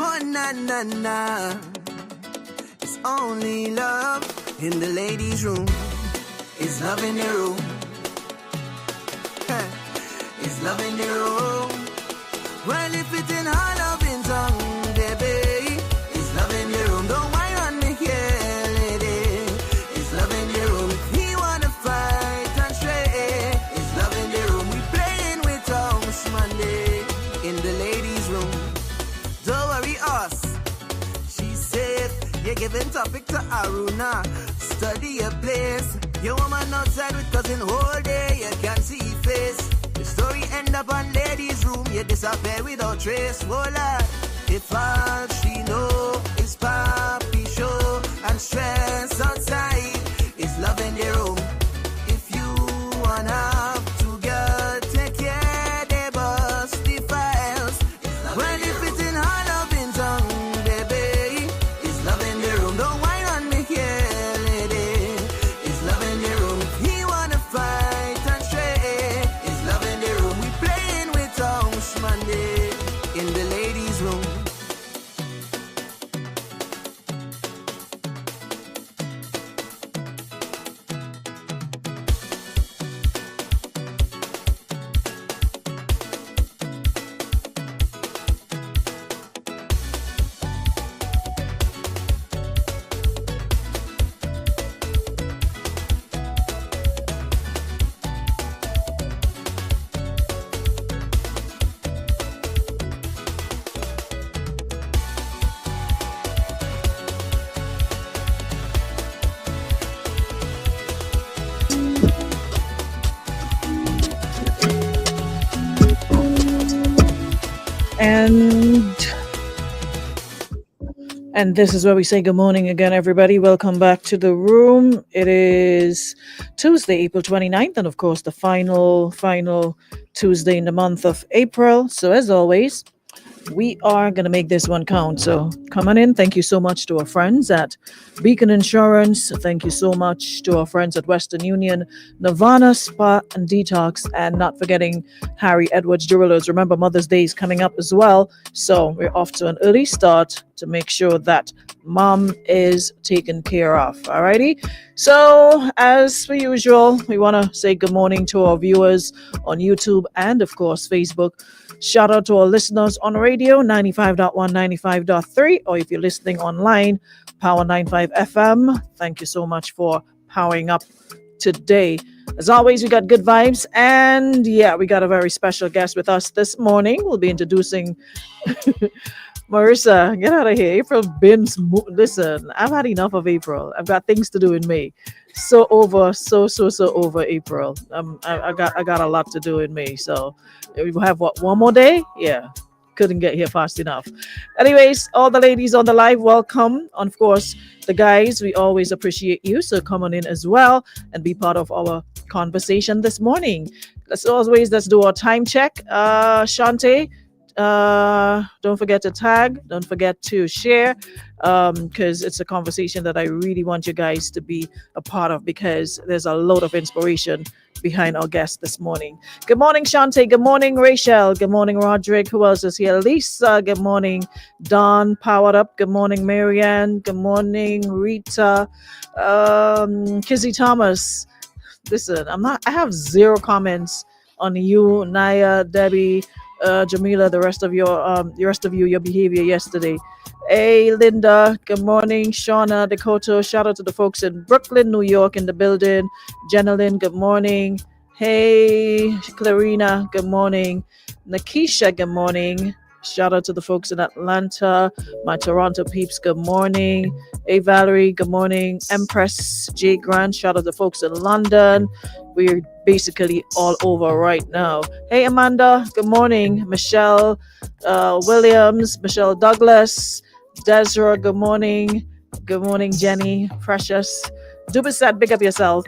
Oh, na, na, na. It's only love in the ladies' room. It's love in the room. It's love in the room. Well, if it's in our loving tongue, baby, it's love in the room. Don't whine on me here, lady. It's love in the room. If he wanna fight and stray, it's love in the room. We playing with House Monday in the ladies' room. Don't worry, us. She's safe. You're giving topic to Aruna. Study your place. Your woman outside with cousin whole day. You can't see his face. The story end up on ladies' room. You disappear without trace. Voila. If all she know is papi show and stress outside, is love in the room. If you wanna have to girl, take care, they bust the files. Well, if it's in her loving tongue, baby, it's love in the room. Don't whine on me here, lady. It's love in the room. If he wanna fight and stray, it's love in the room. We playing with House Monday in the ladies' room. And this is where we say good morning again, everybody. Welcome back to the room. It is Tuesday, April 29th, and of course, the final Tuesday in the month of April. So as always, we are going to make this one count. So come on in. Thank you so much to our friends at Beacon Insurance. Thank you so much to our friends at Western Union, Nirvana Spa and Detox, and not forgetting Harry Edwards Jewelers. Remember, Mother's Day is coming up as well. So we're off to an early start to make sure that mom is taken care of. Alrighty. So as per usual, we want to say good morning to our viewers on YouTube and of course Facebook. Shout out to our listeners on radio, 95.1, 95.3, or if you're listening online, Power 95 FM. Thank you so much for powering up today. As always, we got good vibes, and yeah, we got a very special guest with us this morning. We'll be introducing Marissa. Get out of here. April Bims. Listen, I've had enough of April. I've got things to do in May. So over April. I got a lot to do in May. So we have one more day? Yeah. Couldn't get here fast enough. Anyways, all the ladies on the live, welcome. Of course, the guys, we always appreciate you. So come on in as well and be part of our conversation this morning. Let's do our time check. Shante, don't forget to tag, don't forget to share, because it's a conversation that I really want you guys to be a part of, because there's a lot of inspiration behind our guest this morning. Good morning, Shante. Good morning, Rachel. Good morning, Roderick. Who else is here? Lisa. Good morning, Don. Powered up. Good morning, Marianne. Good morning, Rita. Kizzy Thomas. Listen, I have zero comments on you, Naya, Debbie, Jamila, the rest of you, your behavior yesterday. Hey, Linda. Good morning. Shauna, Dakota. Shout out to the folks in Brooklyn, New York in the building. Jenilyn, good morning. Hey, Clarina, good morning. Nakisha, good morning. Shout out to the folks in Atlanta. My Toronto peeps, good morning. Hey, Valerie, good morning. Empress J. Grant, shout out to the folks in London. We're basically all over right now. Hey, Amanda, good morning. Michelle Williams, Michelle Douglas, Desra, good morning. Good morning, Jenny, Precious. Dubisat, big up yourself.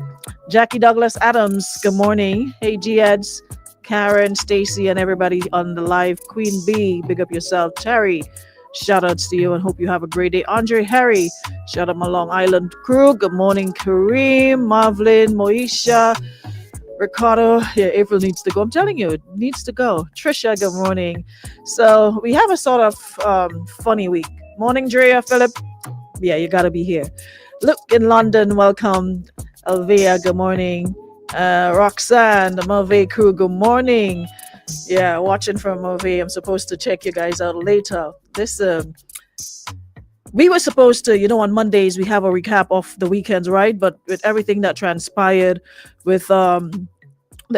Jackie Douglas Adams, good morning. Hey, G-Eds, Karen, Stacy, and everybody on the live. Queen B, big up yourself. Terry, shout outs to you and hope you have a great day. Andre Harry, shout out my Long Island crew. Good morning, Kareem, Marvlin, Moisha, Ricardo, yeah, April needs to go. I'm telling you, it needs to go. Trisha, good morning. So we have a sort of funny week. Morning, Drea, Philip. Yeah, you gotta be here. Luke in London, welcome. Alvea, good morning. Roxanne, the Mulvey crew, good morning. Yeah, watching from Mulvey. I'm supposed to check you guys out later. This we were supposed to, on Mondays we have a recap of the weekends, right? But with everything that transpired with the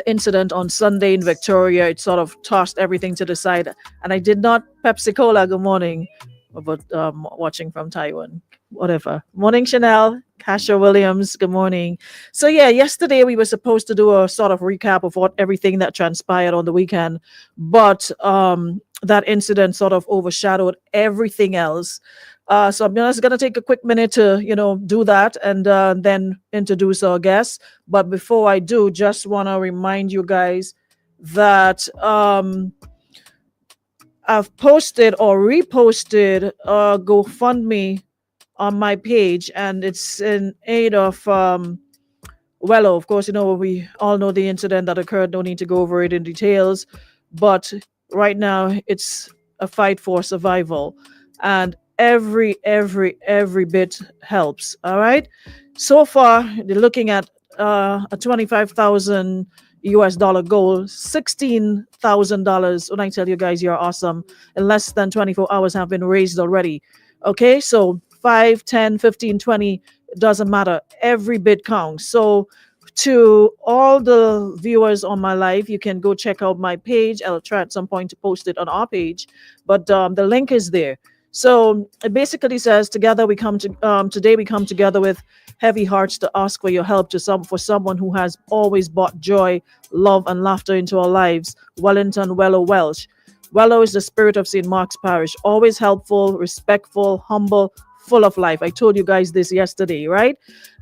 incident on Sunday in Victoria, it sort of tossed everything to the side. And I did not Pepsi Cola, good morning. But watching from Taiwan. Whatever. Morning, Chanel. Kasha Williams, good morning. So yeah, yesterday we were supposed to do a sort of recap of what everything that transpired on the weekend, but that incident sort of overshadowed everything else. So I'm just gonna take a quick minute to do that and then introduce our guests. But before I do, just wanna remind you guys that I've posted or reposted a GoFundMe on my page, and it's in aid of Wello. Of course, we all know the incident that occurred. No need to go over it in details, but right now it's a fight for survival, and every bit helps. All right. So far, they're looking at a 25,000 US dollar goal, $16,000. When I tell you guys, you're awesome. In less than 24 hours have been raised already. Okay, so 5, 10, 15, 20, doesn't matter. Every bit counts. So to all the viewers on my live, you can go check out my page. I'll try at some point to post it on our page, but the link is there. So it basically says, together we come to today we come together with heavy hearts to ask for your help for someone who has always brought joy, love, and laughter into our lives. Wellington Wello Welsh. Wello is the spirit of St. Mark's Parish, always helpful, respectful, humble, full of life. I told you guys this yesterday, right?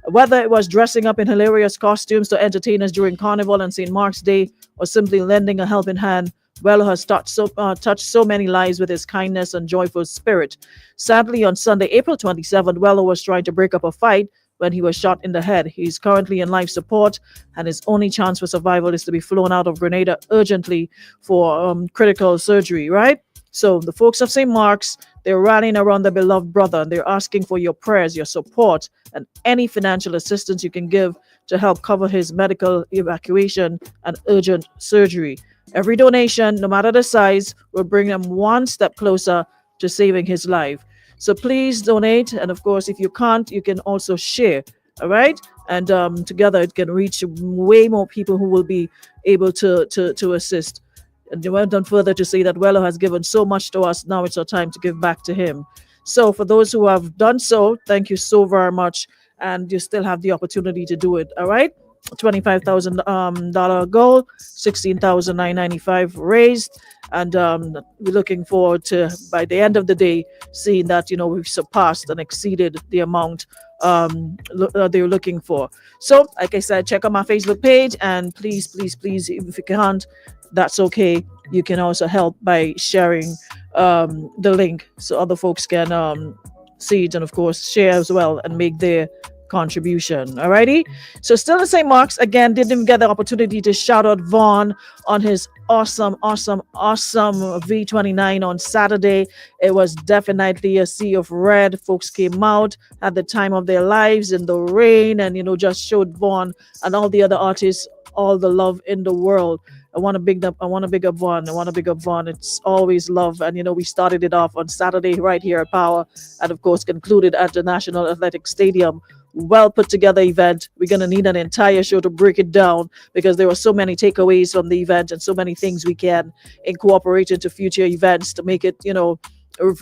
Whether it was dressing up in hilarious costumes to entertain us during Carnival and St. Mark's Day, or simply lending a helping hand, Wello has touched so many lives with his kindness and joyful spirit. Sadly, on Sunday, April 27th, Wello was trying to break up a fight when he was shot in the head. He's currently in life support, and his only chance for survival is to be flown out of Grenada urgently for critical surgery, right? So the folks of St. Mark's, they're rallying around their beloved brother, and they're asking for your prayers, your support, and any financial assistance you can give to help cover his medical evacuation and urgent surgery. Every donation, no matter the size, will bring him one step closer to saving his life. So please donate. And of course, if you can't, you can also share. All right. And together it can reach way more people who will be able to assist. And they went on further to say that Wello has given so much to us. Now it's our time to give back to him. So for those who have done so, thank you so very much. And you still have the opportunity to do it. All right. $25,000 goal, 16,995 raised, and we're looking forward to, by the end of the day, seeing that we've surpassed and exceeded the amount they're looking for. So, like I said, check out my Facebook page, and please, if you can't, that's okay. You can also help by sharing the link so other folks can see it, and of course share as well and make their contribution. Alrighty, so still the same Marks. Again, didn't even get the opportunity to shout out Vaughn on his awesome V29 on Saturday. It was definitely a sea of red. Folks came out, had the time of their lives in the rain, and just showed Vaughn and all the other artists all the love in the world. I want to big up Vaughn. It's always love. And we started it off on Saturday right here at Power, and of course concluded at the National Athletic Stadium. Well put together event. We're gonna need an entire show to break it down, because there were so many takeaways from the event and so many things we can incorporate into future events to make it a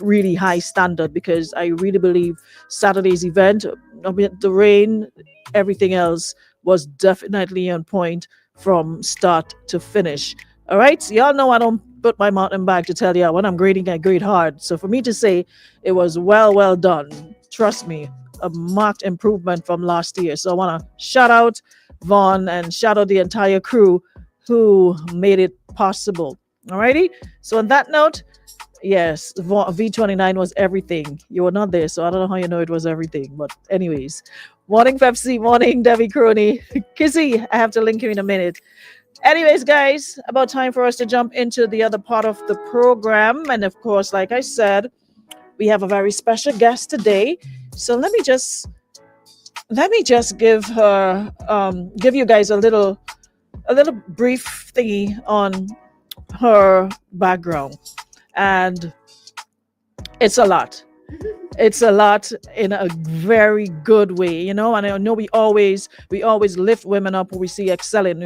really high standard. Because I really believe Saturday's event, the rain, everything else was definitely on point from start to finish. All right, so y'all know I don't put my mountain bag to tell you when I'm grading, I grade hard. So for me to say it was well done, trust me, a marked improvement from last year. So I want to shout out Vaughn and shout out the entire crew who made it possible. Alrighty. So on that note, Yes, V29 was everything. You were not there, so I don't know how you know it was everything. But anyways, morning Pepsi, morning Debbie Crony. Kizzy, I have to link you in a minute. Anyways, guys, about time for us to jump into the other part of the program. And of course, like I said, we have a very special guest today. So let me just give you guys a little brief thingy on her background. And it's a lot. It's a lot in a very good way, and I know we always lift women up who we see excelling,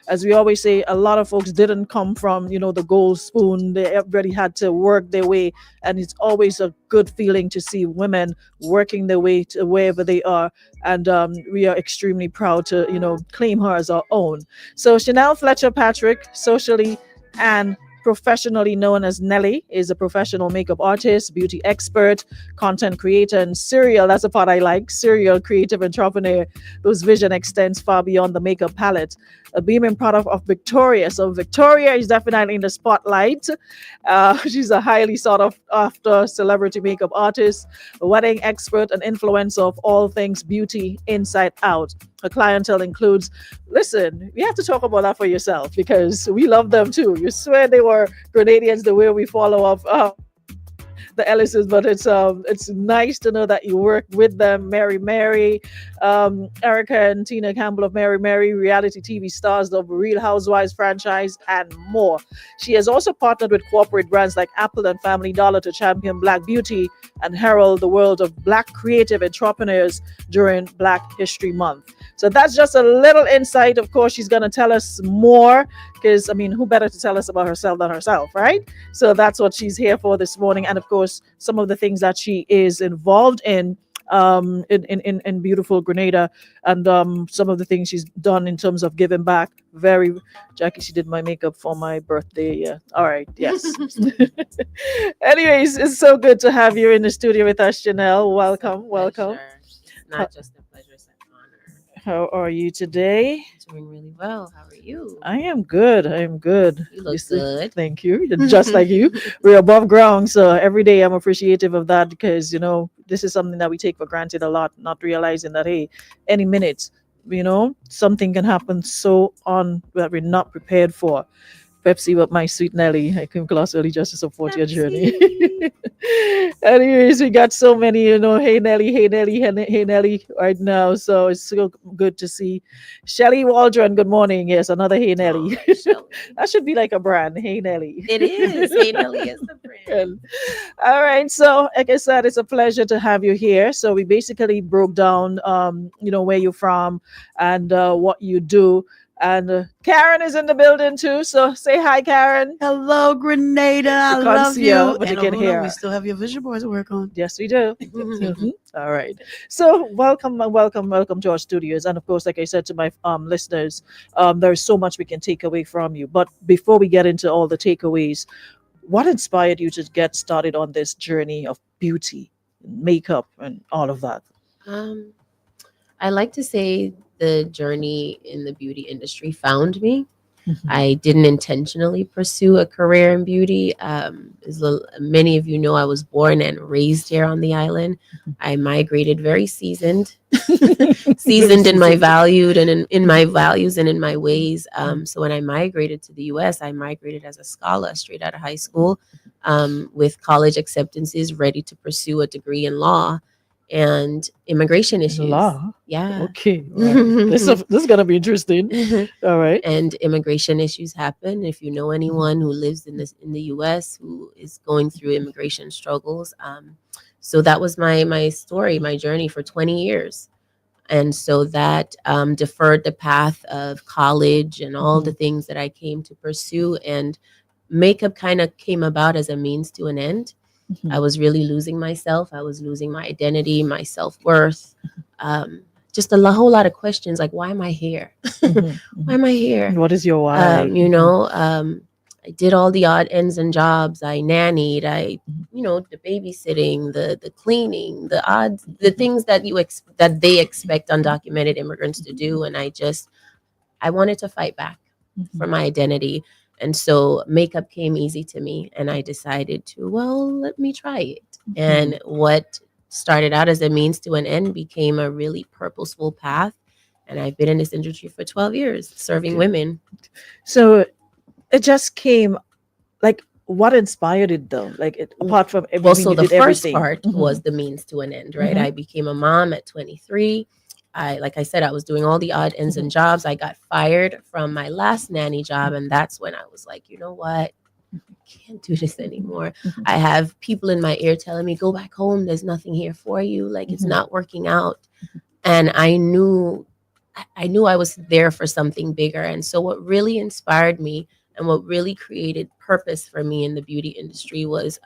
as we always say, a lot of folks didn't come from, the gold spoon. They everybody had to work their way, and it's always a good feeling to see women working their way to wherever they are. And we are extremely proud to claim her as our own. So Shennel Fletcher Patrick, socially and professionally known as Nelly, is a professional makeup artist, beauty expert, content creator, and that's the part I like, serial creative entrepreneur whose vision extends far beyond the makeup palette. A beaming product of Victoria. So Victoria is definitely in the spotlight. She's a highly sought after celebrity makeup artist, a wedding expert, and influencer of all things beauty inside out. Her clientele includes, listen, you have to talk about that for yourself because we love them too. You swear they were Grenadians the way we follow up the Ellises, but it's nice to know that you work with them. Mary, Erica and Tina Campbell of Mary, reality TV stars of Real Housewives franchise, and more. She has also partnered with corporate brands like Apple and Family Dollar to champion Black beauty and herald the world of Black creative entrepreneurs during Black History Month. So that's just a little insight. Of course, she's going to tell us more because, I mean, who better to tell us about herself than herself, right? So that's what she's here for this morning. And of course, some of the things that she is involved in beautiful Grenada, and some of the things she's done in terms of giving back. Jackie, she did my makeup for my birthday. Yeah. All right. Yes. Anyways, it's so good to have you in the studio with us, Shennel. Welcome. Welcome. Pleasure. It's not just a pleasure, it's an honor. How are you today? Doing really well. How are you? I am good. I am good. You look good. Thank you. Just like you, we're above ground. So every day I'm appreciative of that because, this is something that we take for granted a lot, not realizing that, hey, any minute, something can happen that we're not prepared for. Pepsi, but my sweet Nelly. I came class early just to support your journey. Anyways, we got so many, hey Nelly, hey Nelly right now. So it's so good to see Shelly Waldron. Good morning. Yes, another hey Nelly. Shelly. That should be like a brand. Hey Nelly. It is. Hey, Nelly is the brand. All right. So, like I said, it's a pleasure to have you here. So we basically broke down, where you're from and what you do. And Karen is in the building too. So say hi, Karen. Hello, Grenada. I You can't love see her, you. but you And can hear Aruna, her. we still have your vision boards to work on. Yes, we do. Mhm. All right. So welcome to our studios. And of course, like I said to my listeners, there's so much we can take away from you. But before we get into all the takeaways, what inspired you to get started on this journey of beauty, makeup, and all of that? Um, I like to say the journey in the beauty industry found me. I didn't intentionally pursue a career in beauty. Many of you know, I was born and raised here on the island. I migrated very seasoned, seasoned in my valued and in my values and in my ways. So when I migrated to the U.S., I migrated as a scholar straight out of high school, with college acceptances, ready to pursue a degree in law and immigration issues. Law. Yeah. Okay. All right. This is gonna be interesting. All right. And immigration issues happen. If you know anyone who lives in the U.S. who is going through immigration struggles, so that was my story, my journey for 20 years, and so that deferred the path of college and all the things that I came to pursue, and makeup kind of came about as a means to an end. I was really losing myself. I was losing my identity, my self-worth. Just whole lot of questions like, why am I here? Why am I here? What is your why? I did all the odd ends and jobs. I nannied. The babysitting, the cleaning, the things that that they expect undocumented immigrants to do. And I wanted to fight back for my identity. And so makeup came easy to me, and I decided to, well, let me try it. And what started out as a means to an end became a really purposeful path. And I've been in this industry for 12 years serving Okay. women. So it just came, like, what inspired it though? Like, apart from Well, everything, so you the did first everything. part was the means to an end, right? Mhm. I became a mom at 23. Like I said, I was doing all the odd ends and jobs. I got fired from my last nanny job, and that's when I was like, you know what? Can't do this anymore. Mhm. I have people in my ear telling me, go back home. There's nothing here for you. Like, it's Mhm. not working out. And I knew I was there for something bigger. And so what really inspired me and what really created purpose for me in the beauty industry was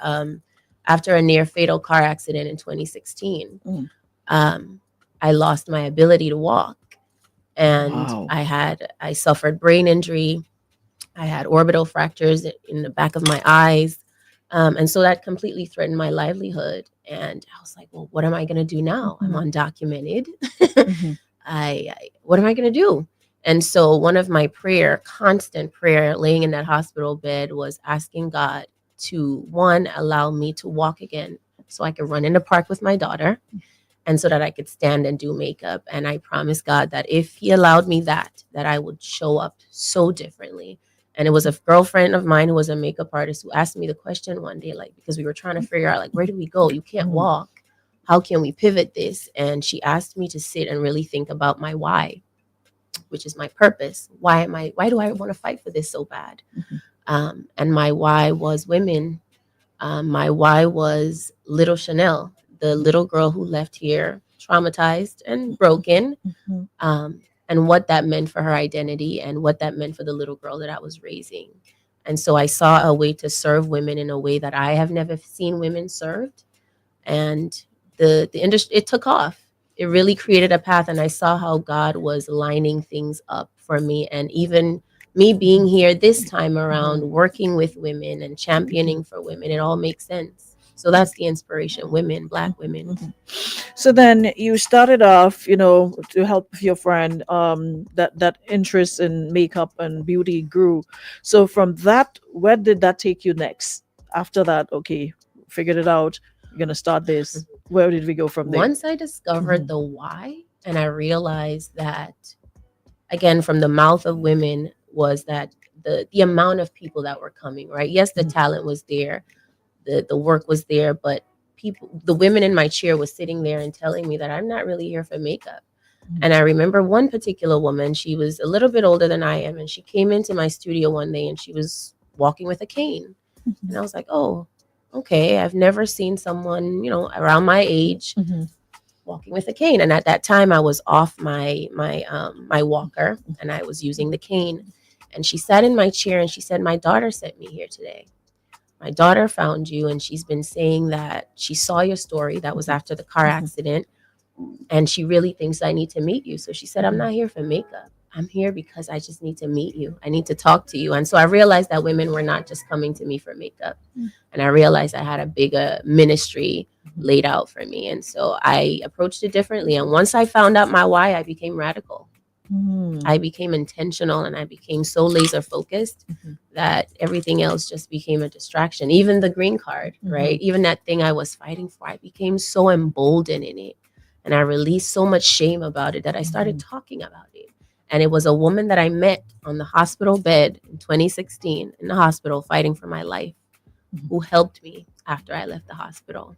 after a near fatal car accident in 2016, Mm. um, I lost my ability to walk. And Wow. I suffered brain injury. I had orbital fractures in the back of my eyes. And so that completely threatened my livelihood. And I was like, well, what am I going to do now? I'm undocumented. Mhm. What am I going to do? And so one of my constant prayer, laying in that hospital bed, was asking God to, one, allow me to walk again so I could run in the park with my daughter, and so that I could stand and do makeup. And I promised God that if He allowed me that I would show up so differently. And it was a girlfriend of mine who was a makeup artist who asked me the question one day, like, because we were trying to figure out, like, where do we go? You can't walk. How can we pivot this? And she asked me to sit and really think about my why, which is my purpose. Why do I want to fight for this so bad? And my why was women. My why was little Shennel, the little girl who left here traumatized and broken, Mhm. and what that meant for her identity and what that meant for the little girl that I was raising. And so I saw a way to serve women in a way that I have never seen women served. And the industry, it took off. It really created a path, and I saw how God was lining things up for me. And even me being here this time around, working with women and championing for women, it all makes sense. So that's the inspiration: women, Black women. So then you started off, to help your friend. That interest in makeup and beauty grew. So from that, where did that take you next? After that, okay, figured it out. We're gonna start this. Where did we go from there? Once I discovered the why, and I realized that, again, from the mouth of women, was that the amount of people that were coming, right? Yes, the talent was there, the work was there, but the women in my chair was sitting there and telling me that I'm not really here for makeup. And I remember one particular woman, she was a little bit older than I am, and she came into my studio one day and she was walking with a cane. And I was like, oh, okay, I've never seen someone, around my age walking with a cane. And at that time I was off my walker, and I was using the cane. And she sat in my chair and she said, my daughter sent me here today. My daughter found you, and she's been saying that she saw your story. That was after the car accident. And she really thinks I need to meet you. So she said, I'm not here for makeup. I'm here because I just need to meet you. I need to talk to you. And so I realized that women were not just coming to me for makeup. And I realized I had a bigger ministry laid out for me. And so I approached it differently. And once I found out my why, I became radical. I became intentional, and I became so laser focused that everything else just became a distraction. Even the green card, right? Even that thing I was fighting for, I became so emboldened in it. And I released so much shame about it that I started talking about it. And it was a woman that I met on the hospital bed in 2016 in the hospital fighting for my life who helped me after I left the hospital.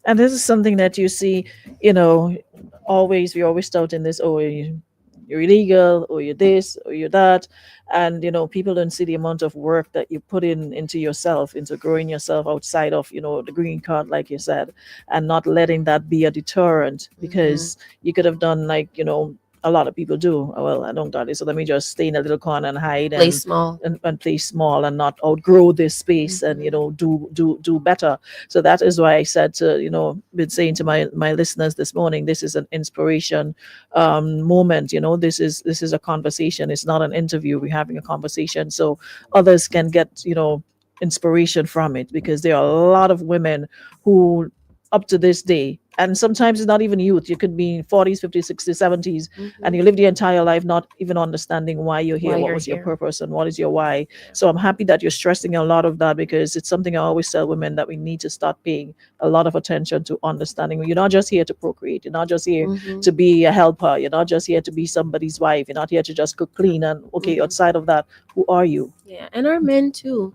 And this is something that you see, you know, we always start in this, oh, you're illegal, or you're this, or you're that. And, people don't see the amount of work that you put into yourself, into growing yourself outside of, the green card, like you said, and not letting that be a deterrent, because you could have done, like, a lot of people do. Oh, well, I don't got it, so let me just stay in a little corner and hide Play and small. and play small and not outgrow this space, and do better. So that is why I said to, been saying to my listeners this morning, this is an inspiration moment. This is a conversation. It's not an interview. We're having a conversation, so others can get inspiration from it, because there are a lot of women who up to this day. And sometimes it's not even youth. You could be in 40s, 50s, 60s, 70s, and Mhm. you live the entire life not even understanding why you're here, Why what you're was your here. purpose, and what is your why. Yeah. So I'm happy that you're stressing a lot of that, because it's something I always tell women, that we need to start paying a lot of attention to understanding. You're not just here to procreate. You're not just here Mhm. to be a helper. You're not just here to be somebody's wife. You're not here to just cook, clean, and okay, Mhm. outside of that, who are you? Yeah, and our men too.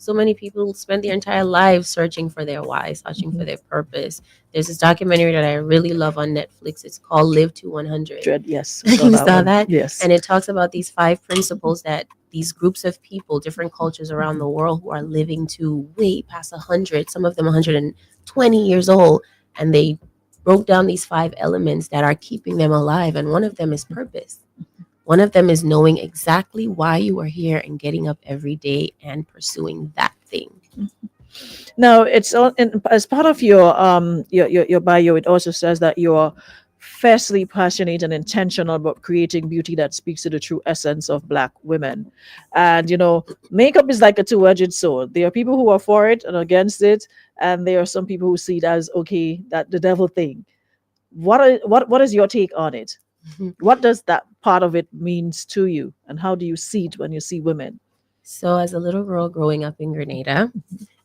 So many people spend their entire lives searching for their why, searching for Mhm. their purpose. There's this documentary that I really love on Netflix. It's called Live to 100. Dread, yes, I saw You that saw one. that? Yes. And it talks about these 5 principles that these groups of people, different cultures around the world, who are living to way past 100, some of them 120 years old. And they broke down these 5 elements that are keeping them alive. And one of them is purpose. One of them is knowing exactly why you are here and getting up every day and pursuing that thing. Now, it's all as part of your bio. It also says that you're fiercely passionate and intentional about creating beauty that speaks to the true essence of Black women. And makeup is like a two-edged sword. There are people who are for it and against it, and there are some people who see it as okay, that the devil thing. What is your take on it? What does that part of it means to you, and how do you see it when you see women? So, as a little girl growing up in Grenada,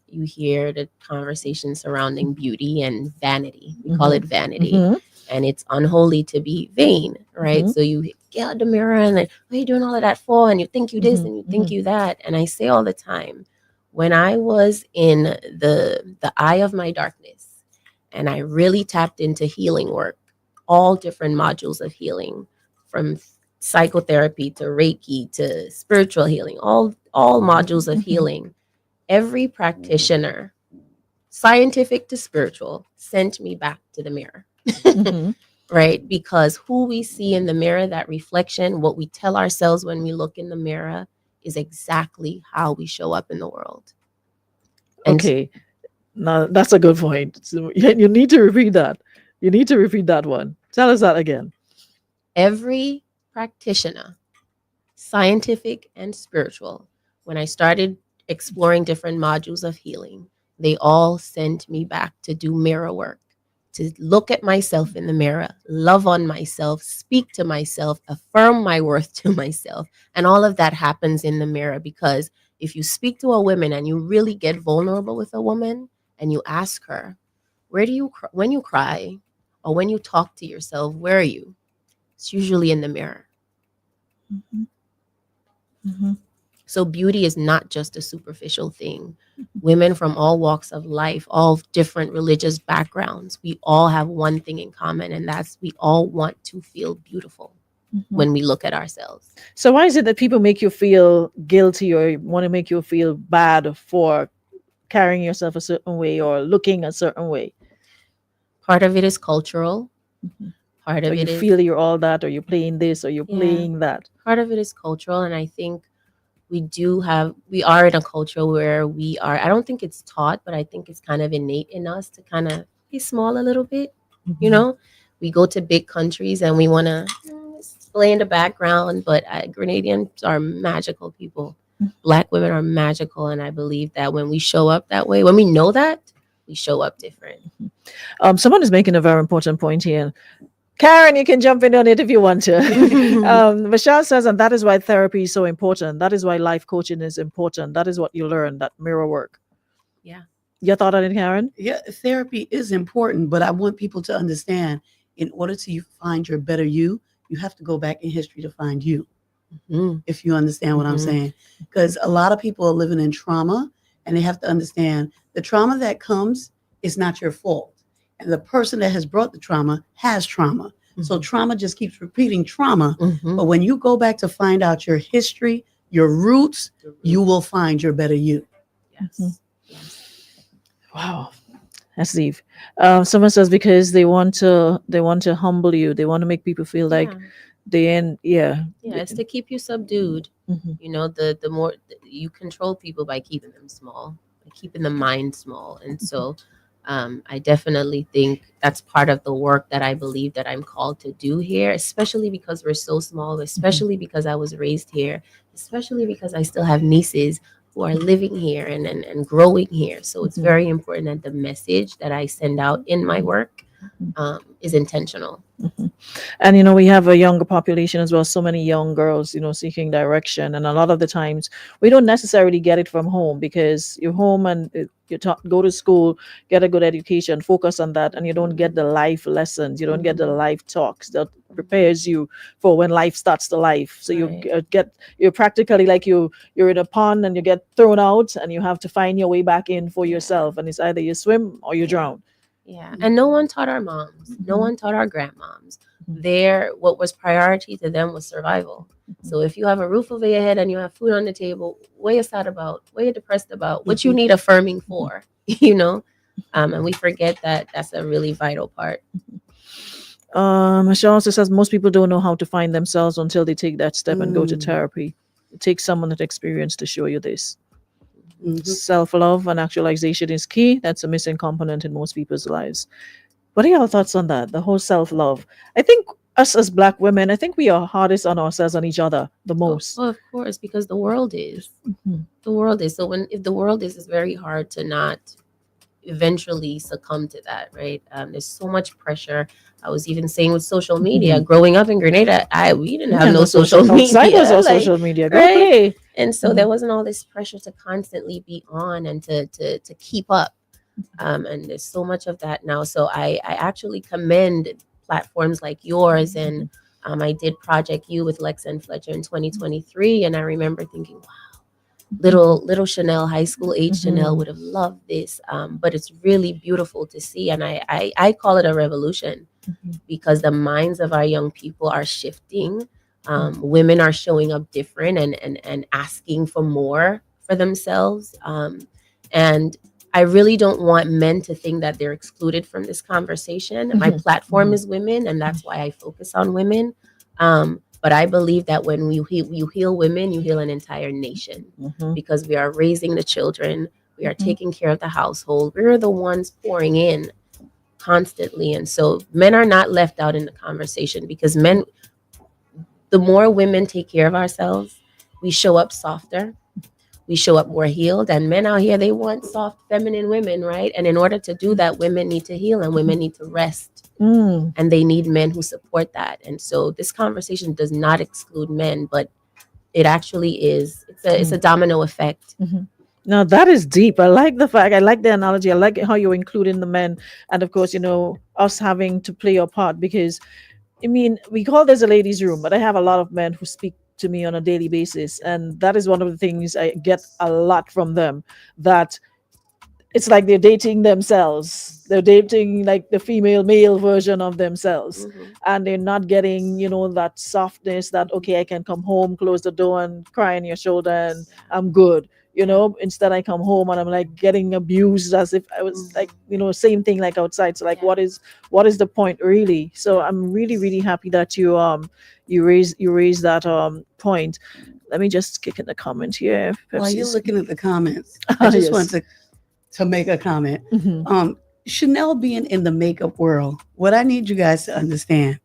you hear the conversation surrounding beauty and vanity. We call it vanity. Mm-hmm. And it's unholy to be vain, right? Mhm. So you get out the mirror and like, what are you doing all of that for? And you think you this Mhm. and you think you that. And I say all the time, when I was in the eye of my darkness and I really tapped into healing work, all different modules of healing, from psychotherapy to Reiki to spiritual healing, all modules of Mhm. healing, every practitioner, scientific to spiritual, sent me back to the mirror. Mhm. Right? Because who we see in the mirror, that reflection, what we tell ourselves when we look in the mirror, is exactly how we show up in the world. And Okay, now that's a good point. So, you need to repeat that. You need to repeat that one. Tell us that again. every practitioner, scientific and spiritual, when I started exploring different modules of healing, they all sent me back to do mirror work, to look at myself in the mirror, love on myself, speak to myself, affirm my worth to myself. And all of that happens in the mirror, because if you speak to a woman and you really get vulnerable with a woman and you ask her, where do you when you cry, or when you talk to yourself, where are you? It's usually in the mirror. Mhm. Mhm. So beauty is not just a superficial thing. Women from all walks of life, all different religious backgrounds, we all have one thing in common, and that's we all want to feel beautiful Mhm. when we look at ourselves. So why is it that people make you feel guilty, or want to make you feel bad for carrying yourself a certain way or looking a certain way? Part of it is cultural. Mhm. Part Or of you it is, feel you're all that, or you're playing this, or you're yeah, playing that. part of it is cultural. And I think we are in a culture where we are, I don't think it's taught, but I think it's kind of innate in us to kind of be small a little bit. You Mhm. know, we go to big countries and we want to display in the background, but Grenadians are magical people. Black women are magical. And I believe that when we show up that way, when we know that, we show up different. Someone is making a very important point here. Karen, you can jump in on it if you want to. Michelle says, and that is why therapy is so important. That is why life coaching is important. That is what you learn, that mirror work. Yeah. Your thought on it, Karen? Yeah, therapy is important, but I want people to understand, in order to find your better you have to go back in history to find you, Mhm. if you understand what I'm Mhm. saying. Because a lot of people are living in trauma, and they have to understand the trauma that comes is not your fault. And the person that has brought the trauma has trauma. So Mhm. trauma just keeps repeating trauma. Mhm. But when you go back to find out your history, your roots, you will find your better you. Mhm. Yes. Yes. Wow, that's deep. Someone says because they want to humble you. They want to make people feel like Yeah. they in. Yeah. Yeah, it's to keep you subdued. Mhm. You know, the more you control people by keeping them small, by keeping the mind small. And so I definitely think that's part of the work that I believe that I'm called to do here, especially because we're so small, especially because I was raised here, especially because I still have nieces. who are living here and growing here. So it's Mhm. very important that the message that I send out in my work is intentional. Mhm. And we have a younger population as well, so many young girls seeking direction, and a lot of the times we don't necessarily get it from home, because you're home and go to school, get a good education, focus on that, and you don't get the life lessons, you don't get the life talks that prepares you for when life starts to life. So you Right. you're practically like you're in a pond and you get thrown out and you have to find your way back in for Yeah. yourself, and it's either you swim or you drown. Yeah. And no one taught our moms, no one taught our grandmoms. What was priority to them was survival. So if you have a roof over your head and you have food on the table, what you sad about, what you depressed about, what you need affirming for, and we forget that that's a really vital part. Michelle also says most people don't know how to find themselves until they take that step and go to Mm. therapy. It takes someone that experience to show you this. Mhm. Self love and actualization is key. That's a missing component in most people's lives. What are your thoughts on that? The whole self love. I think us as Black women, I think we are hardest on ourselves and each other the most. Of course, because the world is. Mhm. The world is. So if the world is, it's very hard to not eventually succumb to that, right? There's so much pressure. I was even saying with social media, growing up in Grenada, we didn't have no social Outside was media, our like, social media. Go right? play. And so Mhm. there wasn't all this pressure to constantly be on and to keep up. And there's so much of that now. So I actually commend platforms like yours. And I did Project You with Lex and Fletcher in 2023. And I remember thinking, wow, little Shennel, high school age Shennel would have loved this. But it's really beautiful to see. And I call it a revolution, because the minds of our young people are shifting. Women are showing up different and asking for more for themselves. And I really don't want men to think that they're excluded from this conversation. My platform is women, and that's why I focus on women. But I believe that when you heal women, you heal an entire nation, because we are raising the children, we are taking care of the household, we're the ones pouring in constantly. And so men are not left out in the conversation, because the more women take care of ourselves, we show up softer, we show up more healed. And men out here, they want soft feminine women, right? And in order to do that, women need to heal and women need to rest, and they need men who support that. And so this conversation does not exclude men, but it actually is, it's a domino effect. Now that is deep. I like the analogy. I like how you're including the men, and of course, us having to play our part, because I mean, we call this a ladies' room, but I have a lot of men who speak to me on a daily basis, and that is one of the things I get a lot from them. That it's like they're dating themselves. They're dating like the female male version of themselves, and they're not getting that softness. That okay, I can come home, close the door, and cry on your shoulder, and I'm good. Instead I come home and I'm like getting abused as if I was like same thing like outside. So like, what is the point really? So I'm really really happy that you raise that point. Let me just kick in the comment here. While you're Pepsi's. looking at the comments, I just Yes. want to make a comment. Mhm. Chanel being in the makeup world, what I need you guys to understand,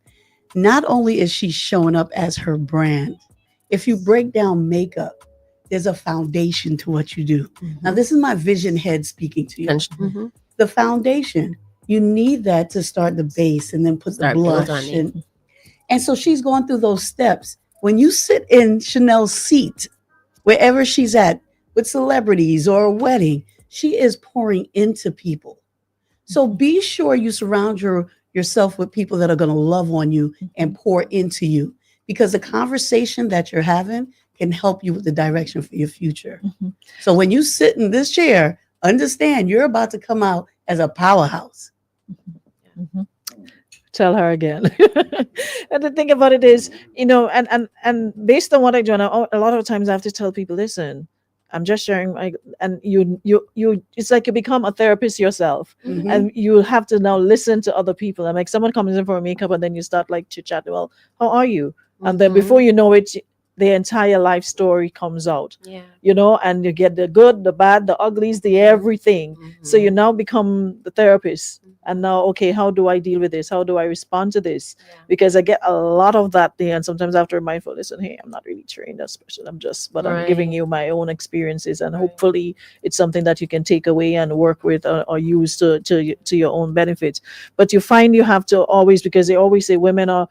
not only is she showing up as her brand, if you break down makeup, there's a foundation to what you do. Now, this is my vision head speaking to you. Mhm. The foundation, you need that to start the base and then put Start the build blush. on it. And so she's going through those steps. When you sit in Chanel's seat, wherever she's at, with celebrities or a wedding, she is pouring into people. So be sure you surround yourself with people that are going to love on you and pour into you, because the conversation that you're having can help you with the direction for your future. So when you sit in this chair, understand you're about to come out as a powerhouse. Tell her again. And the thing about it is, and based on what I do, and a lot of times I have to tell people, listen, I'm just sharing and you it's like you become a therapist yourself, and you have to now listen to other people. And like someone comes in for a makeup and then you start like chit chat, well, how are you? And then before you know it, the entire life story comes out, Yeah. and you get the good, the bad, the uglies, the everything. So you Mhm. now become the therapist. And Mhm. now, okay, how do I deal with this? How do I respond to this? Yeah. Because I get a lot of that there. And sometimes I have to remind for, listen, hey, I'm not really trained as a person. But I'm giving Right. you my own experiences. And Right. hopefully it's something that you can take away and work with, or use to your own benefit. But you find you have to always, because they always say women are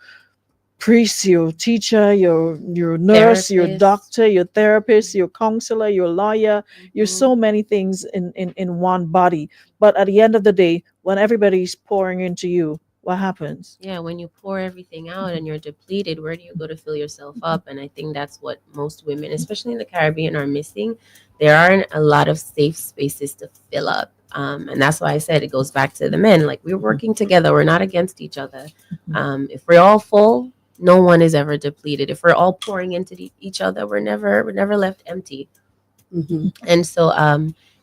priest, your teacher, your nurse, your Therapist. doctor, your therapist, your counselor, your lawyer. You're so Mhm. many things in one body. But at the end of the day, when everybody's pouring into you, what happens? Yeah, when you pour everything out and you're depleted, where do you go to fill yourself up? And I think that's what most women, especially in the Caribbean, are missing. There aren't a lot of safe spaces to fill up. And that's why I said it goes back to the men. Like, we're working together, we're not against each other. If we're all full, no one is ever depleted. If we're all pouring into each other, we're never left empty. Mhm. And so,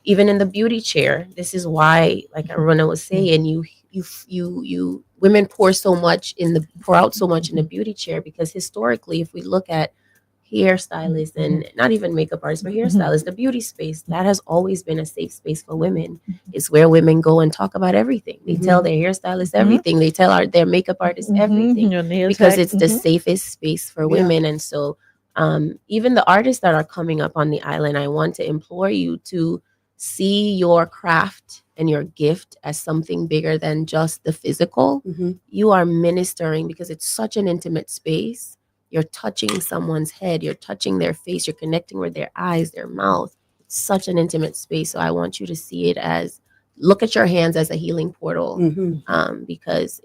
even in the beauty chair, this is why, like Aruna was saying, you women pour out so much in the beauty chair, because historically, if we look at hairstylists and not even makeup artists, but hairstylists, the beauty space, that has always been a safe space for women. It's where women go and talk about everything. They tell their hairstylist everything. They tell their makeup artist everything, Your nail because tech. it's the safest space for Yeah. women. And so, even the artists that are coming up on the island, I want to implore you to see your craft and your gift as something bigger than just the physical. Mhm. You are ministering, because it's such an intimate space. You're touching someone's head, you're touching their face, you're connecting with their eyes, their mouth. It's such an intimate space. So I want you to see it as, look at your hands as a healing portal, Mhm. because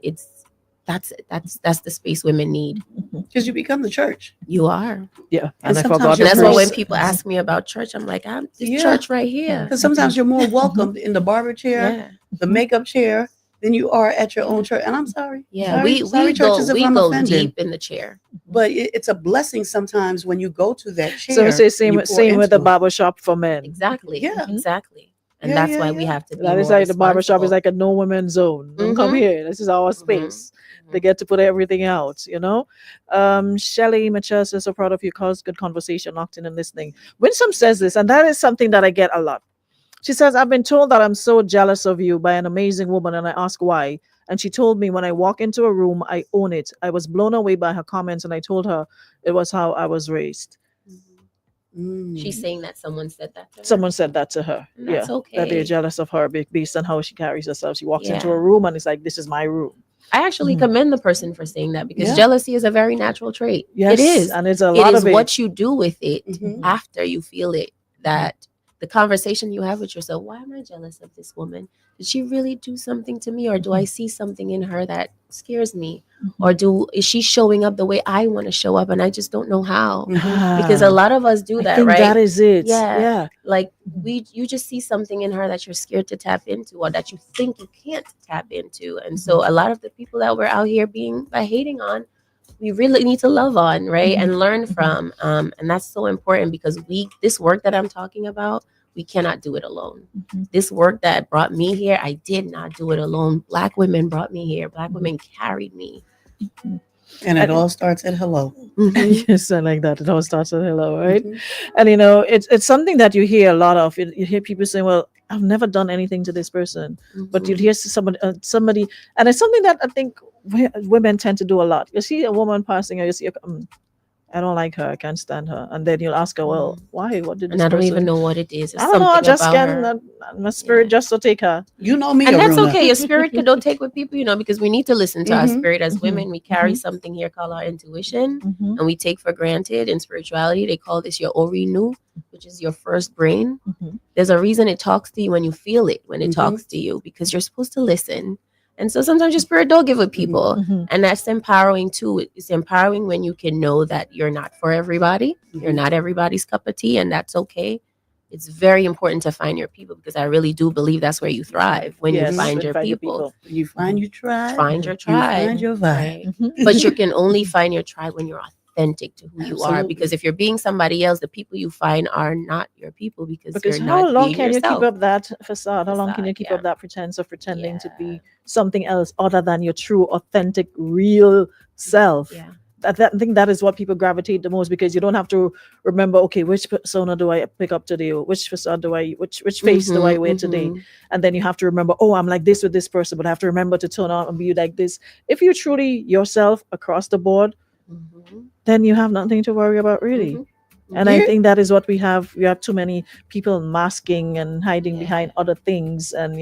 that's the space women need. Because you become the church. You are. Yeah, And and I sometimes forgot And the that's why when first. people ask me about church, I'm like, I'm this Yeah. church right here. Because sometimes you're more welcomed in the barber chair, Yeah. the makeup chair, than you are at your Yeah. own church. And I'm sorry. Yeah. Sorry, We sorry, churches, if I'm go offending. deep in the chair. But it's a blessing sometimes when you go to that chair. So we say and you pour same with the into it. barber shop for men. Exactly. Yeah. Exactly. And Yeah, that's yeah, why we yeah. have to be That is more like the barber shop is responsible. like a no women zone. Don't come Mhm. here. This is our space. They get to put everything out. Shelly Mitchell says, so proud of you, cause good conversation, locked in and listening. Winsome says this, and that is something that I get a lot. She says, I've been told that I'm so jealous of you by an amazing woman, and I ask why. And she told me, when I walk into a room, I own it. I was blown away by her comments, and I told her it was how I was raised. Mhm. She's Mm. saying that someone said that to her. Someone said that to her. And that's That they're okay. jealous of her based on how she carries herself. She walks into a Yeah. room and it's like, this is my room. I actually Mhm. commend the person for saying that, because Yeah. jealousy is a very natural trait. Yes, It is. and it's a It lot is of it. what you do with it Mhm. after you feel it, that the conversation you have with yourself, why am I jealous of this woman? Did she really do something to me? Or do I see something in her that scares me? Or is she showing up the way I want to show up and I just don't know how? Mhm. Because a lot of us do I that, think right? that is it. Yeah. Yeah. Like, you just see something in her that you're scared to tap into, or that you think you can't tap into. And so a lot of the people that we're out here hating on, we really need to love on, right? And learn from. And that's so important, because this work that I'm talking about, we cannot do it alone. This work that brought me here, I did not do it alone. Black women brought me here. Black women carried me. And it all starts at hello. Yes, I like that. It all starts with hello, right? Mhm. And it's something that you hear a lot of. You hear people saying, "Well, I've never done anything to this person," but you'd Mhm. hear somebody, and it's something that I think women tend to do a lot. You see a woman passing, or you see, I don't like her, I can't stand her, and then you'll ask her, "Well, why? What did And this I don't even person?" know what it is. It's I don't know. I something just about can. her. My spirit Yeah. just to take her. You know me, And that's Aruna. okay. Your spirit can don't take with people, because we need to listen to our Mhm. spirit as Mhm. women. We carry Mhm. something here called our intuition, Mhm. and we take for granted in spirituality. They call this your orinu, which is your first brain. Mhm. There's a reason it talks to you when you feel it, when it Mhm. talks to you, because you're supposed to listen. And so sometimes your spirit don't give with people. Mhm. And that's empowering too. It's empowering when you can know that you're not for everybody. You're Mhm. not everybody's cup of tea, and that's okay. It's very important to find your people, because I really do believe that's where you thrive, when Yes, you find when your find your people. When you find your tribe, Find your you tribe. find your vibe. Right. Mhm. But you can only find your tribe when you're authentic to who you are. Absolutely. Because if you're being somebody else, the people you find are not your people, because Because you're how not long being can you keep yourself. up that facade? How long can you keep Yeah. up that pretense of pretending to Yeah. be something else other than your true, authentic, real self? Yeah. I think that is what people gravitate the most, because you don't have to remember, okay, which persona do I pick up today, or which persona do I, which face do I wear today, and then you have to remember, oh, I'm like this with this person, but I have to remember to turn on and be like this. If you're truly yourself across the board, then you have nothing to worry about, really. And I Here- think that is what we have. We have too many people masking and hiding Yeah. behind other things, and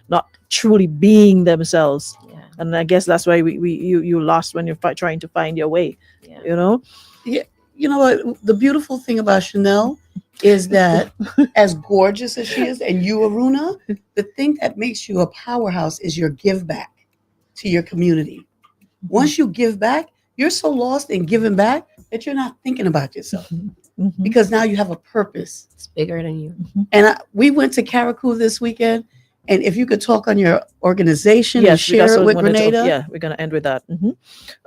not truly being themselves. Yeah. And I guess that's why you lost when you're trying to find your way. Yeah. Yeah, you know what? The beautiful thing about Chanel is that, as gorgeous as she is, and you, Aruna, the thing that makes you a powerhouse is your give back to your community. Once you give back, you're so lost in giving back that you're not thinking about yourself, Mhm. because now you have a purpose. It's bigger than you. And we went to Caracou this weekend, and if you could talk on your organization and Yes, we got share it so with wanted to, Grenada. yeah, we're gonna end with that.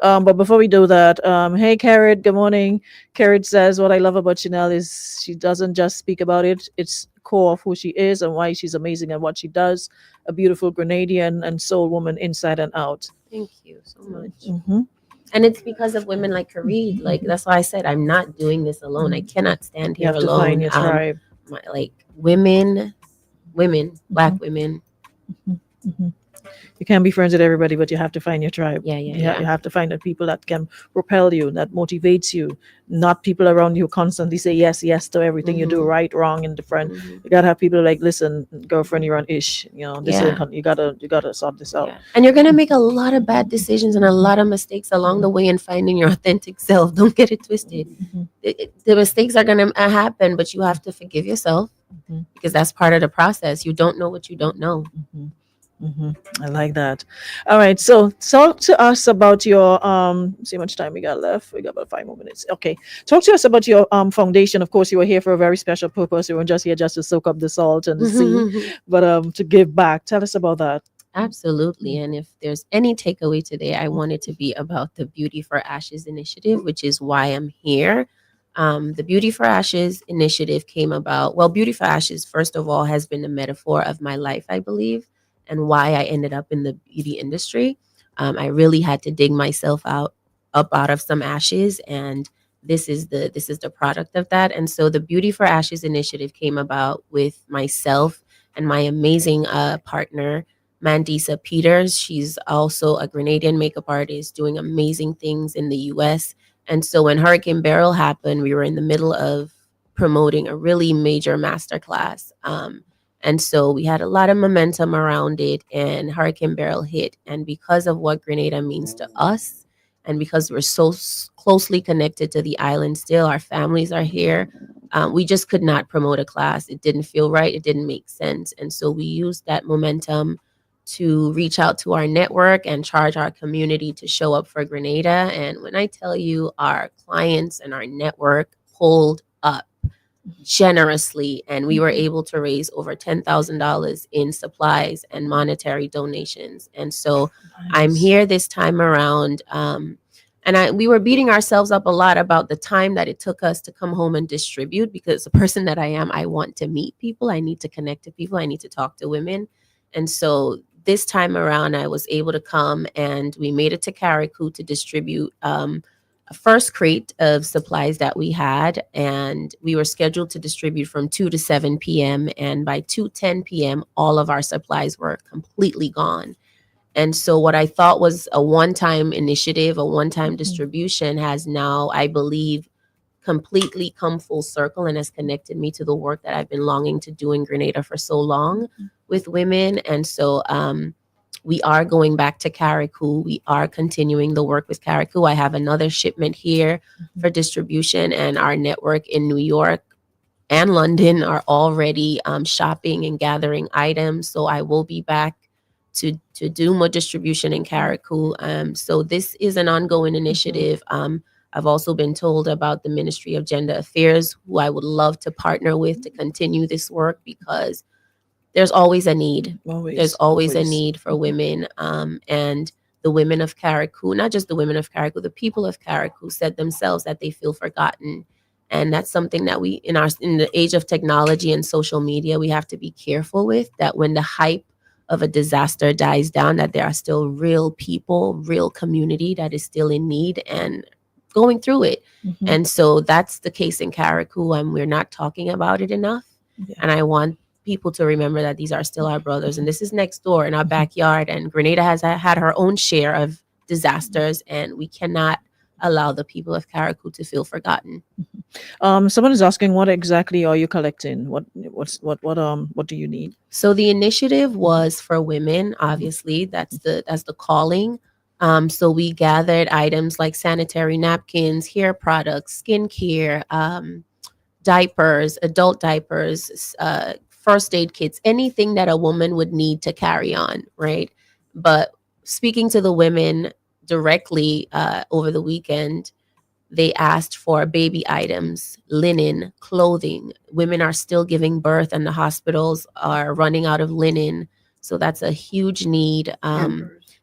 But before we do that, hey Carrot, good morning. Carrot says, what I love about Chanel is she doesn't just speak about it; it's core of who she is and why she's amazing at what she does. A beautiful Grenadian and soul woman inside and out. Thank you so much. Mm-hmm. And it's because of women like Kareed. Like, that's why I said I'm not doing this alone. I cannot stand You here have to alone. find your tribe. Like women, Black women. Mhm. You can't be friends with everybody, but you have to find your tribe. Yeah. You have to find the people that can propel you, that motivates you, not people around you who constantly say yes, yes to everything you do, Mhm. right, wrong, and different. Mhm. You gotta have people like, listen, girlfriend, you're on ish. This Yeah. ain't, you gotta sort this out. Yeah. And you're gonna make a lot of bad decisions and a lot of mistakes along the way in finding your authentic self. Don't get it twisted. Mhm. The mistakes are gonna happen, but you have to forgive yourself Mhm. because that's part of the process. You don't know what you don't know. Mhm. I like that. All right, so talk to us about your see how much time we got left. We got about 5 more minutes. Okay, talk to us about your foundation. Of course, you were here for a very special purpose. You weren't just here just to soak up the salt and the sea, but to give back. Tell us about that. Absolutely. And if there's any takeaway today, I want it to be about the Beauty for Ashes initiative, which is why I'm here. The Beauty for Ashes initiative came about. Well, Beauty for Ashes, first of all, has been a metaphor of my life, I believe, and why I ended up in the beauty industry. I really had to dig myself up out of some ashes, and this is the product of that. And so the Beauty for Ashes initiative came about with myself and my amazing partner, Mandisa Peters. She's also a Grenadian makeup artist doing amazing things in the US. And so when Hurricane Beryl happened, we were in the middle of promoting a really major masterclass. And so we had a lot of momentum around it, and Hurricane Beryl hit. And because of what Grenada means to us, and because we're so closely connected to the island still, our families are here, we just could not promote a class. It didn't feel right. It didn't make sense. And so we used that momentum to reach out to our network and charge our community to show up for Grenada. And when I tell you, our clients and our network pulled up generously, and we were able to raise over $10,000 in supplies and monetary donations. And so I'm Nice. here this time around. We were beating ourselves up a lot about the time that it took us to come home and distribute, because the person that I am, I want to meet people. I need to connect to people. I need to talk to women. And so this time around, I was able to come, and we made it to Caracou to distribute a first crate of supplies that we had. And we were scheduled to distribute from 2 to 7 p.m. And by 2:10 p.m., all of our supplies were completely gone. And so what I thought was a one-time initiative, a one-time distribution, has now, I believe, completely come full circle and has connected me to the work that I've been longing to do in Grenada for so long with women. And so we are going back to Caracou. We are continuing the work with Caracou. I have another shipment here for distribution, and our network in New York and London are already shopping and gathering items. So I will be back to do more distribution in Caracou. So this is an ongoing initiative. I've also been told about the Ministry of Gender Affairs, who I would love to partner with to continue this work, because there's always a need. There's always a need for women. And the women of Caracou, not just the women of Caracou, the people of Caracou said themselves that they feel forgotten. And that's something that we, in the age of technology and social media, we have to be careful with, that when the hype of a disaster dies down, that there are still real people, real community that is still in need. And going through it. Mhm. And so that's the case in Carriacou, and we're not talking about it enough. Yeah. And I want people to remember that these are still our brothers, and this is next door in our backyard. And Grenada has had her own share of disasters, and we cannot allow the people of Carriacou to feel forgotten. Someone is asking, what exactly are you collecting? What do you need? So the initiative was for women. Obviously, that's the calling. So we gathered items like sanitary napkins, hair products, skincare, diapers, adult diapers, first aid kits, anything that a woman would need to carry on, right? But speaking to the women directly over the weekend, they asked for baby items, linen, clothing. Women are still giving birth, and the hospitals are running out of linen. So that's a huge need.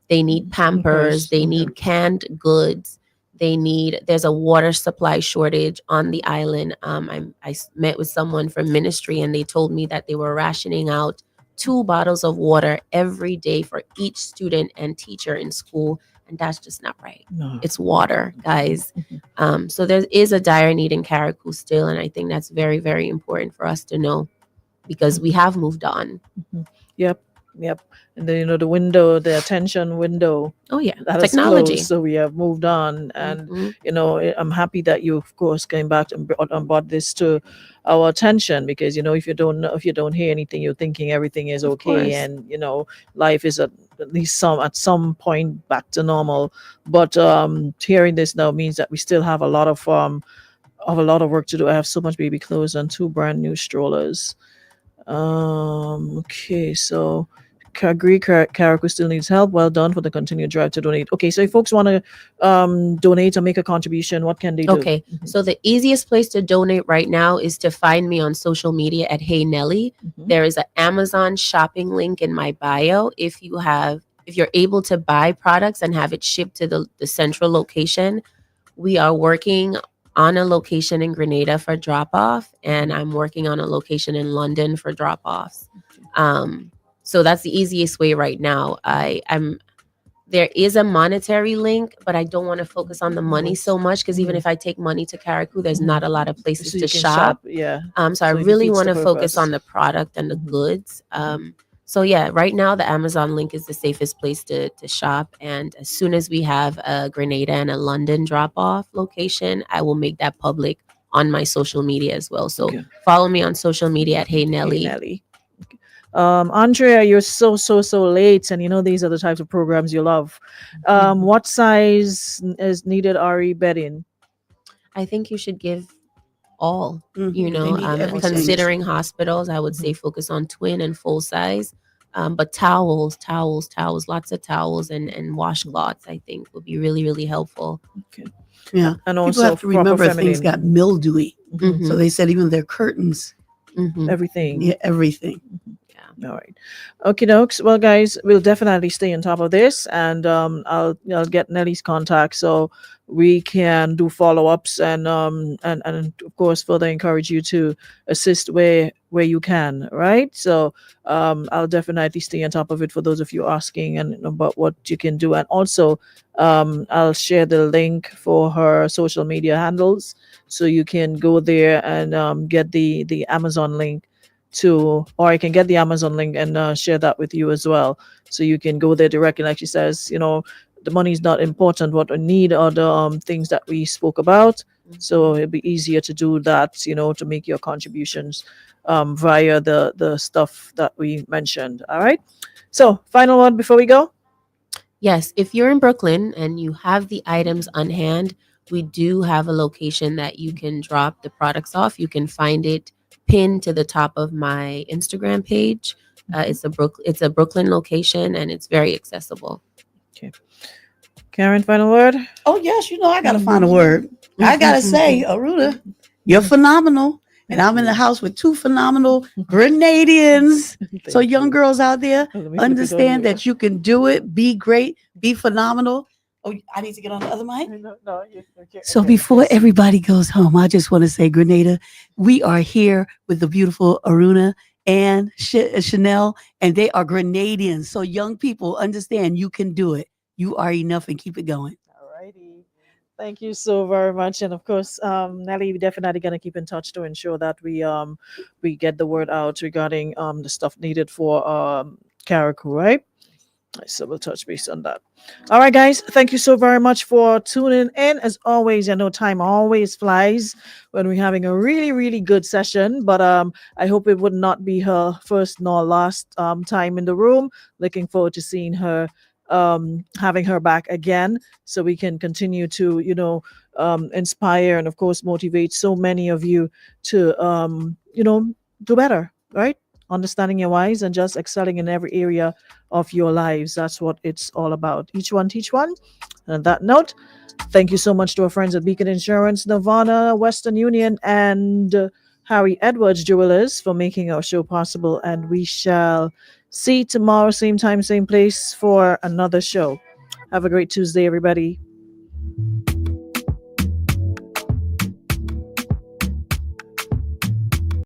They need Pampers. They need canned goods. There's a water supply shortage on the island. I met with someone from ministry, and they told me that they were rationing out 2 bottles of water every day for each student and teacher in school. And that's just not right. No. It's water, guys. So there is a dire need in Carriacou still. And I think that's very, very important for us to know, because we have moved on. Yep. And then the attention window. Oh yeah, that technology. Is closed, so we have moved on, and I'm happy that you, of course, came back and brought this to our attention, because if you don't hear anything, you're thinking everything is okay, and life is at least at some point back to normal. But hearing this now means that we still have a lot of work to do. I have so much baby clothes and 2 brand new strollers. Okay, so agree, Carriacou still needs help. Well done for the continued drive to donate. Okay, so if folks want to donate or make a contribution, what can they do? Okay, so the easiest place to donate right now is to find me on social media at Hey Nelly. There is an Amazon shopping link in my bio. If you're able to buy products and have it shipped to the central location, we are working on a location in Grenada for drop-off, and I'm working on a location in London for drop-offs. So that's the easiest way right now. There is a monetary link, but I don't want to focus on the money so much, because even if I take money to Carriacou, there's not a lot of places to shop. Yeah. So I really want to focus on the product and the goods. So yeah, right now the Amazon link is the safest place to shop. And as soon as we have a Grenada and a London drop-off location, I will make that public on my social media as well. So follow me on social media at Hey Nelly. Hey Nelly. Andrea, you're so late, and these are the types of programs you love. What size is needed RE bedding? I think you should give all. They need everything. Considering hospitals, I would say focus on twin and full size. But towels, lots of towels and washcloths, I think would be really, really helpful. Okay. Yeah, and people also have to remember feminine. things got mildewy, so they said even their curtains, everything. Yeah, everything. All right. Okay, dokes. Well, guys, we'll definitely stay on top of this, and I'll get Nelly's contact so we can do follow-ups, and of course further encourage you to assist where you can. Right. So I'll definitely stay on top of it for those of you asking and about what you can do, and also I'll share the link for her social media handles so you can go there and get the Amazon link. Or I can get the Amazon link and share that with you as well, so you can go there directly. Like she says, the money is not important. What we need are the things that we spoke about. So it'll be easier to do that, to make your contributions via the stuff that we mentioned. All right. So final one before we go. Yes, if you're in Brooklyn and you have the items on hand, we do have a location that you can drop the products off. You can find it pinned to the top of my Instagram page. It's a Brooklyn location, and it's very accessible. Okay. Karen, final word? Oh yes, I gotta find a word. I gotta say, Aruna, you're phenomenal. And I'm in the house with 2 phenomenal Grenadians. So young girls out there, understand that you can do it, be great, be phenomenal. Oh, I need to get on the other mic? No, so before everybody goes home, I just want to say, Grenada, we are here with the beautiful Aruna and Shennel, and they are Grenadians. So young people, understand you can do it. You are enough, and keep it going. All righty. Thank you so very much. And of course, Nelly, we definitely gonna keep in touch to ensure that we get the word out regarding the stuff needed for Karaku, right? So we'll touch base on that. All right, guys. Thank you so very much for tuning in. As always, I know time always flies when we're having a really, really good session. But I hope it would not be her first nor last time in the room. Looking forward to seeing her, having her back again, so we can continue to, inspire and of course motivate so many of you to, do better, right? Understanding your whys and just excelling in every area of your lives. That's what it's all about. Each one teach one. And on that note, thank you so much to our friends at Beacon Insurance, Nirvana, Western Union, and Harry Edwards Jewelers for making our show possible. And we shall see you tomorrow, same time, same place for another show. Have a great Tuesday, everybody.